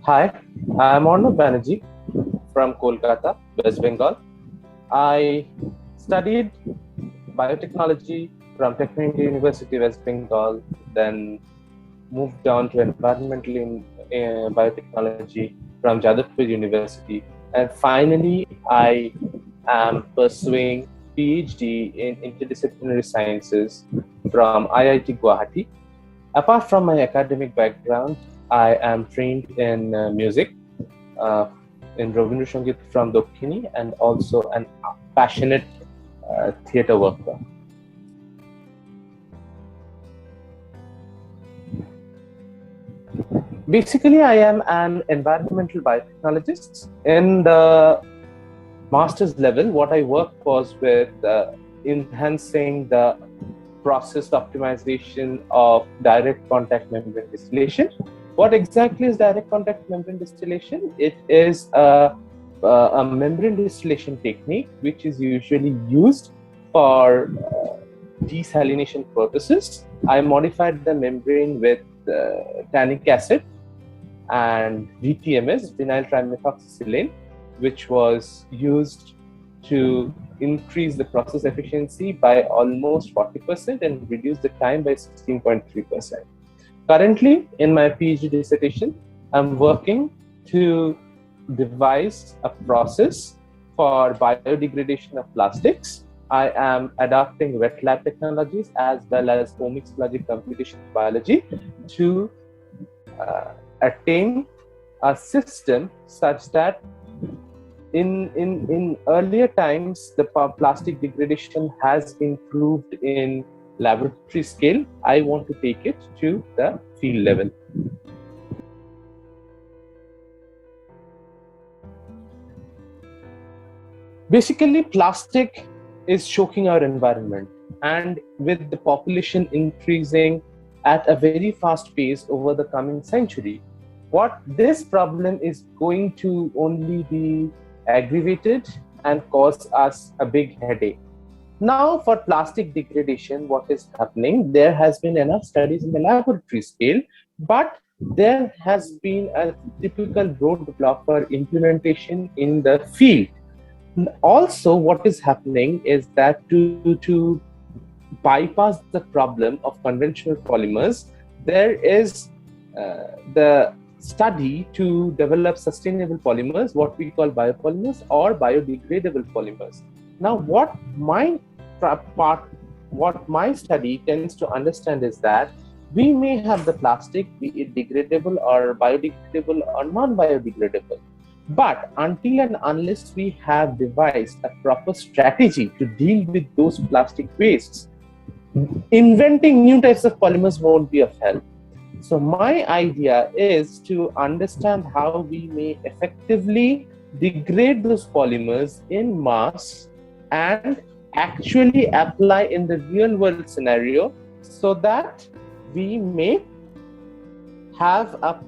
Hi, I'm Arnab Banerjee from Kolkata, West Bengal. I studied biotechnology from Techno India University, West Bengal, then moved on to environmental biotechnology from Jadavpur University, and finally I am pursuing Ph.D. in interdisciplinary sciences from IIT Guwahati. Apart from my academic background, I am trained in music, uh, in Rabindra Sangeet from Dokkhini, and also an passionate theatre worker. Basically, I am an environmental biotechnologist. In the master's level, what I worked was with enhancing the process optimization of direct contact membrane distillation. What exactly is direct contact membrane distillation? It is a membrane distillation technique which is usually used for desalination purposes. I modified the membrane with tannic acid and VTMS, vinyl trimethoxysilane, which was used to increase the process efficiency by almost 40% and reduce the time by 16.3%. Currently, in my PhD dissertation, I'm working to devise a process for biodegradation of plastics. I am adopting wet lab technologies as well as omics logic computation biology to attain a system such that in earlier times, the plastic degradation has improved in laboratory scale. I want to take it to the field level. Basically, plastic is choking our environment, and with the population increasing at a very fast pace over the coming century, what this problem is going to only be aggravated and cause us a big headache. Now, for plastic degradation, what is happening? There has been enough studies in the laboratory scale, but there has been a typical roadblock for implementation in the field. Also, what is happening is that to bypass the problem of conventional polymers, there is the study to develop sustainable polymers, what we call biopolymers or biodegradable polymers. Now, what my study tends to understand is that we may have the plastic, be it degradable or biodegradable or non-biodegradable. But until and unless we have devised a proper strategy to deal with those plastic wastes, inventing new types of polymers won't be of help. So my idea is to understand how we may effectively degrade those polymers in mass and actually apply in the real world scenario so that we may have a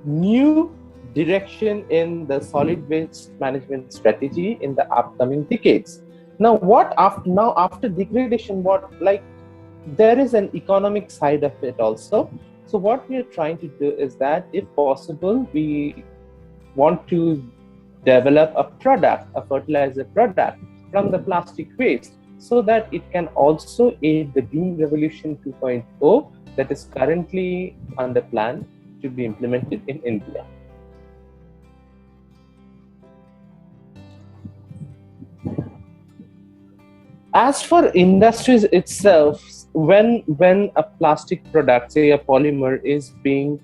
new direction in the solid waste management strategy in the upcoming decades. Now, after degradation, there is an economic side of it also. So what we are trying to do is that, if possible, we want to develop a product, a fertilizer product from the plastic waste, so that it can also aid the Green Revolution 2.0 that is currently on the plan to be implemented in India. As for industries itself, when a plastic product, say a polymer, is being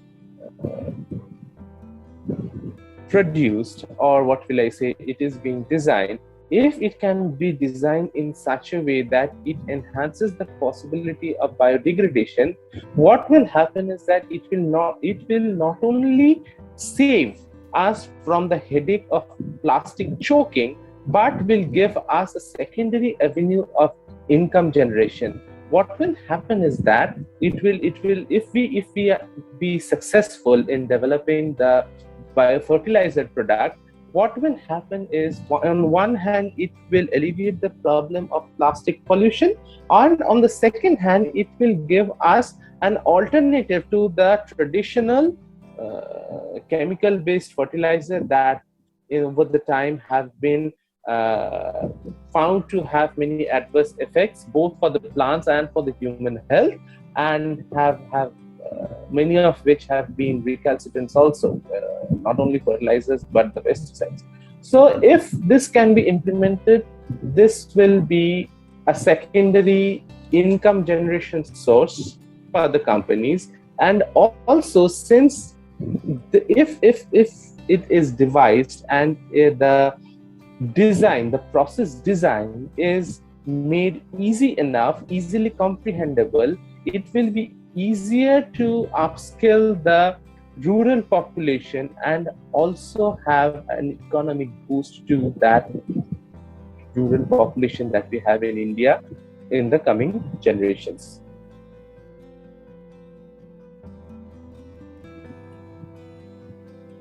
produced, or what will I say, it is being designed, if it can be designed in such a way that it enhances the possibility of biodegradation, what will happen is that it will not only save us from the headache of plastic choking, but will give us a secondary avenue of income generation. What will happen is that if we be successful in developing the biofertilizer product, what will happen is, on one hand, it will alleviate the problem of plastic pollution, and on the second hand, it will give us an alternative to the traditional chemical-based fertilizer that over the time have been uh, found to have many adverse effects both for the plants and for the human health, and have many of which have been recalcitrants also, not only fertilizers but the pesticides. So if this can be implemented, this will be a secondary income generation source for the companies. And also, since if it is devised and the design, the process design is made easy enough, easily comprehensible, it will be easier to upskill the rural population and also have an economic boost to that rural population that we have in India in the coming generations.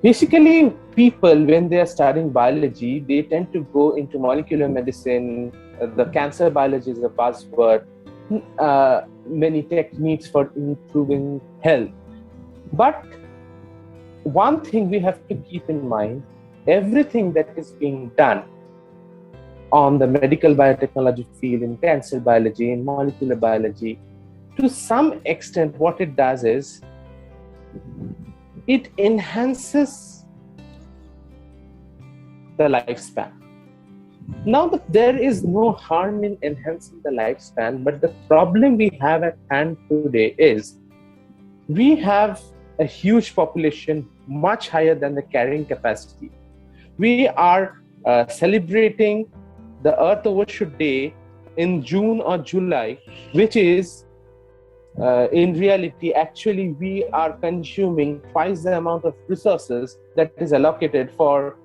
Basically, people, when they are studying biology, they tend to go into molecular medicine. The cancer biology is a buzzword. Many techniques for improving health. But one thing we have to keep in mind, everything that is being done on the medical biotechnology field, in cancer biology, in molecular biology, to some extent, what it does is it enhances the lifespan. Now, there is no harm in enhancing the lifespan, but the problem we have at hand today is we have a huge population, much higher than the carrying capacity. We are celebrating the Earth Overshoot Day in June or July, which is in reality, actually, we are consuming twice the amount of resources that is allocated for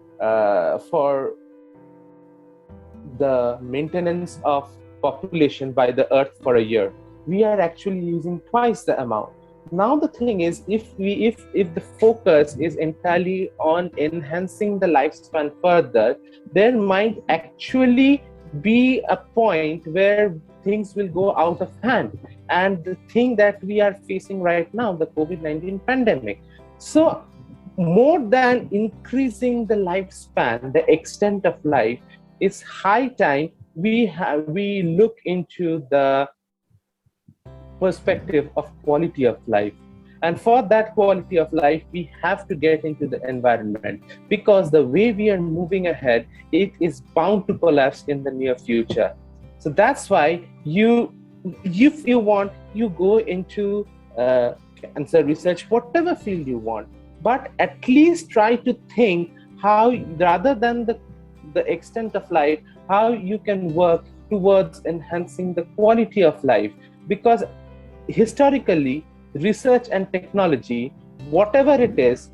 the maintenance of population by the Earth for a year. We are actually using twice the amount. Now the thing is, if the focus is entirely on enhancing the lifespan further, there might actually be a point where things will go out of hand. And the thing that we are facing right now, the COVID-19 pandemic. So more than increasing the lifespan, the extent of life, it's high time we look into the perspective of quality of life. And for that quality of life, we have to get into the environment, because the way we are moving ahead, it is bound to collapse in the near future. So that's why if you want, you go into cancer research, whatever field you want, but at least try to think how, rather than the extent of life, how you can work towards enhancing the quality of life. Because historically, research and technology, whatever it is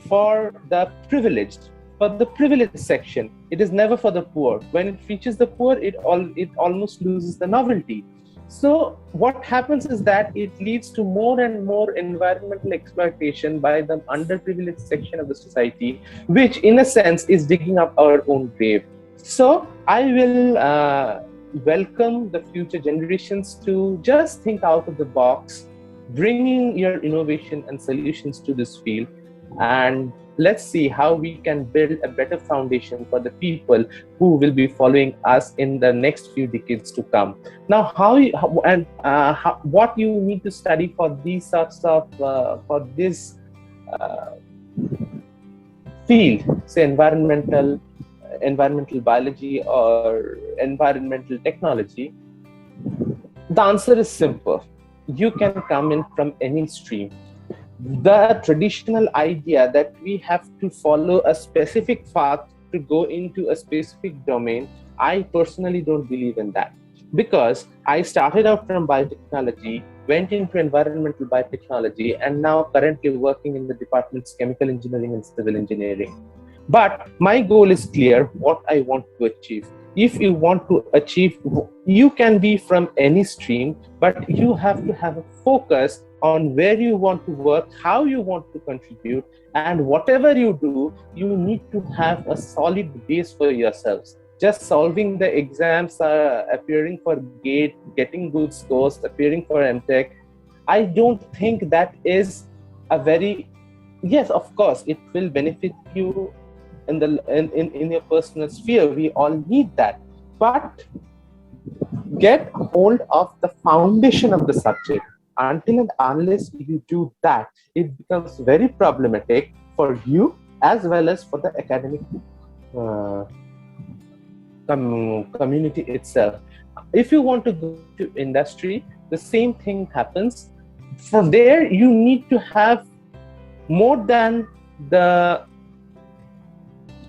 for the privileged, for the privileged section. It is never for the poor. When it reaches the poor, it almost loses the novelty. So what happens is that it leads to more and more environmental exploitation by the underprivileged section of the society, which in a sense is digging up our own grave. So I will welcome the future generations to just think out of the box, bringing your innovation and solutions to this field, and let's see how we can build a better foundation for the people who will be following us in the next few decades to come. Now, what you need to study for these sorts of for this field, say environmental biology or environmental technology, the answer is simple. You can come in from any stream. The traditional idea that we have to follow a specific path to go into a specific domain, I personally don't believe in that, because I started out from biotechnology, went into environmental biotechnology, and now currently working in the departments chemical engineering and civil engineering. But my goal is clear, what I want to achieve. If you want to achieve, you can be from any stream, but you have to have a focus on where you want to work, how you want to contribute, and whatever you do, you need to have a solid base for yourselves. Just solving the exams, appearing for GATE, getting good scores, appearing for M.Tech, I don't think that is a very, yes, of course, it will benefit you in your personal sphere. We all need that. But get hold of the foundation of the subject. Until and unless you do that, it becomes very problematic for you as well as for the academic uh, community itself. If you want to go to industry, the same thing happens. From there, you need to have more than the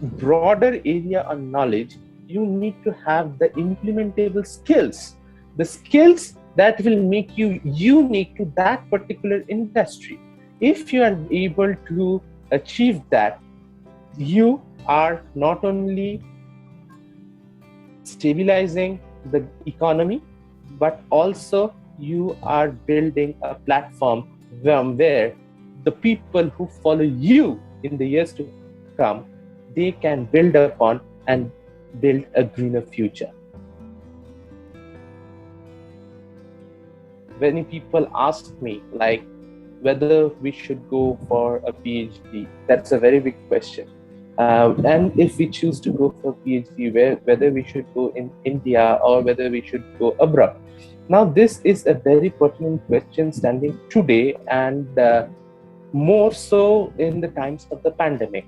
broader area of knowledge. You need to have the implementable skills, the skills that will make you unique to that particular industry. If you are able to achieve that, you are not only stabilizing the economy, but also you are building a platform from where the people who follow you in the years to come, they can build upon and build a greener future. Many people ask me like whether we should go for a PhD. That's a very big question. And if we choose to go for PhD, whether we should go in India or whether we should go abroad. Now, this is a very pertinent question standing today, and more so in the times of the pandemic.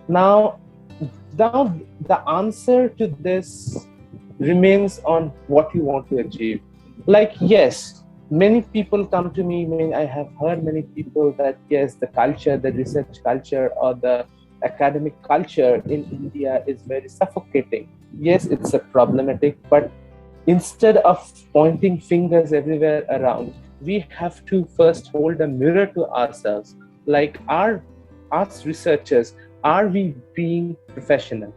Now the answer to this remains on what you want to achieve. Like, yes, many people come to me. I have heard many people that yes, the culture, the research culture or the academic culture in India is very suffocating. Yes, it's a problematic, but instead of pointing fingers everywhere around, we have to first hold a mirror to ourselves. Like, us researchers, are we being professional?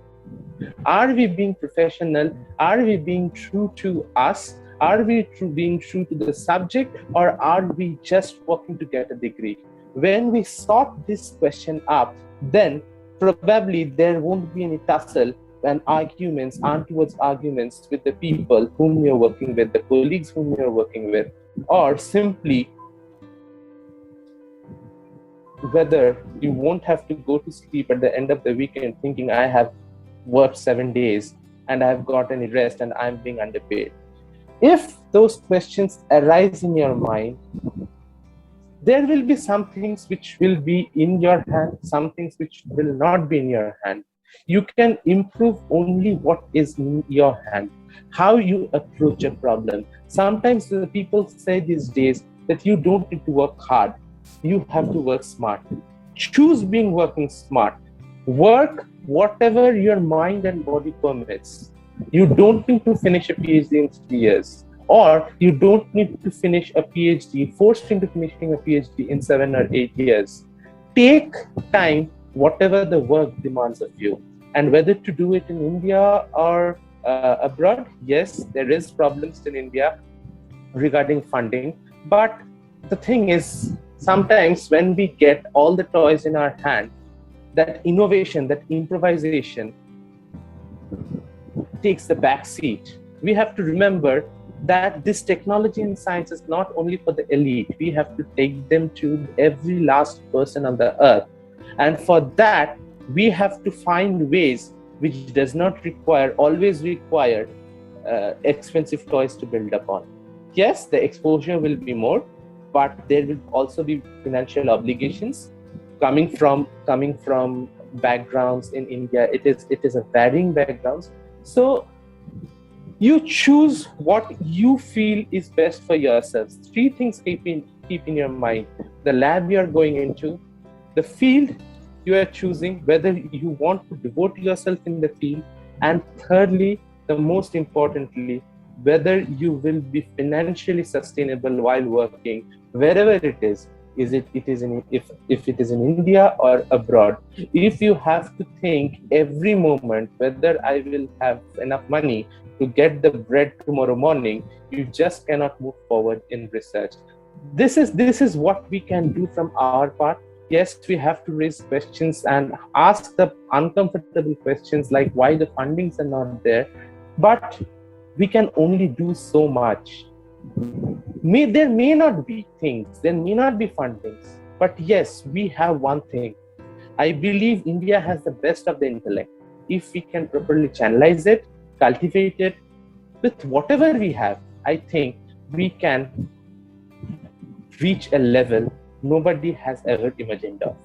Are we being professional? Are we being true to us? Are we being true to the subject, or are we just working to get a degree? When we sort this question up, then probably there won't be any tussle and arguments, towards arguments with the people whom you're working with, the colleagues whom you're working with, or simply whether you won't have to go to sleep at the end of the weekend thinking I have worked 7 days and I have got any rest and I'm being underpaid. If those questions arise in your mind, there will be some things which will be in your hand, some things which will not be in your hand. You can improve only what is in your hand, how you approach a problem. Sometimes the people say these days that you don't need to work hard, you have to work smart. Choose being working smart. Work whatever your mind and body permits. You don't need to finish a PhD in 3 years, or you don't need to finish a PhD, forced into finishing a PhD in 7 or 8 years. Take time, whatever the work demands of you. And whether to do it in India or abroad, yes, there is problems in India regarding funding. But the thing is, sometimes when we get all the toys in our hand, that innovation, that improvisation takes the back seat. We have to remember that this technology and science is not only for the elite. We have to take them to every last person on the earth. And for that, we have to find ways which does not always require expensive toys to build upon. Yes, the exposure will be more, but there will also be financial obligations coming from backgrounds in India. It is a varying backgrounds. So you choose what you feel is best for yourselves. 3 things keep in your mind: the lab you are going into, the field you are choosing, whether you want to devote yourself in the field, and thirdly, the most importantly, whether you will be financially sustainable while working wherever it is. If it is in India or abroad. If you have to think every moment whether I will have enough money to get the bread tomorrow morning, you just cannot move forward in research. This is what we can do from our part. Yes, we have to raise questions and ask the uncomfortable questions like why the fundings are not there, but we can only do so much. There may not be things, there may not be fundings, But yes, we have one thing. I believe India has the best of the intellect. If we can properly channelize it, cultivate it with whatever we have, I think we can reach a level nobody has ever imagined of.